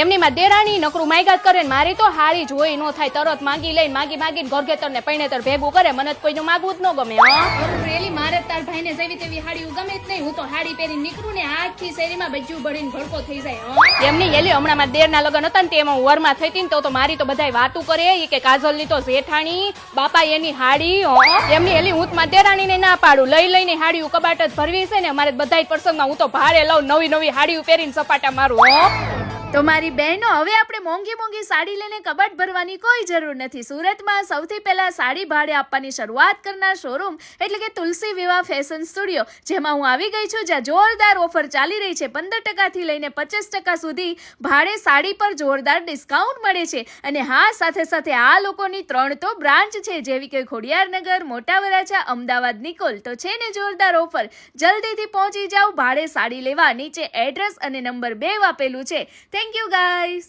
એમની માં દેરાણી નકરું માગ્યા કરે ને મારી તો હારી જોઈ નો થાય, તરત માંગી લઈને માગીને ઘરઘેતર ને પૈણેતર ભેગું કરે. મને કોઈનું માગવું જ ન ગમે. રેલી મારે તાર ભાઈને જેવી તેવી હાડી ગમે જ નહીં. હું તો હાડી પહેરીને નીકળું ને આખી શેરીમાં બજ્જુ ભળીને ભડકો થઈ જાય. એમની એલી હમણાં માં દેરના લગ્ન હતા ને તેમાં હું વરમાં થઈ હતી ને તો મારી તો બધાય વાતું કરે કે કાજલ ની તો જેઠાણી બાપા એની હાડી. એમની એલી હું માં દેરાણી ને ના પાડું, લઈને હાડી કબાટ જ ભરવી છે ને અમારે બધાય પ્રસંગમાં હું તો ભાડે લઉં, નવી હાડી પહેરીને સપાટા મારું. તો મારી બહેનો, હવે આપણે મોંઘી સાડી લઈને કબાટ ભરવાની કોઈ જરૂર નથી. સુરતમાં સૌથી પહેલા સાડી ભાડે આપવાની શરૂઆત કરનાર શોરૂમ એટલે કે તુલસી વિવાહ ફેશન સ્ટુડિયો, જેમાં હું આવી ગઈ છું, જ્યાં જોરદાર ઓફર ચાલી રહી છે. 15% થી લઈને 50% સુધી ભાડે સાડી પર જોરદાર ડિસ્કાઉન્ટ મળે છે. અને હા, સાથે આ લોકોની 3 તો બ્રાન્ચ છે, જેવી કે ખોડિયારનગર, મોટા વરાછા, અમદાવાદ, નિકોલ. તો છે ને જોરદાર ઓફર, જલ્દીથી પહોંચી જાઓ ભાડે સાડી લેવા. નીચે એડ્રેસ અને નંબર 2 આપેલું છે. Thank you guys.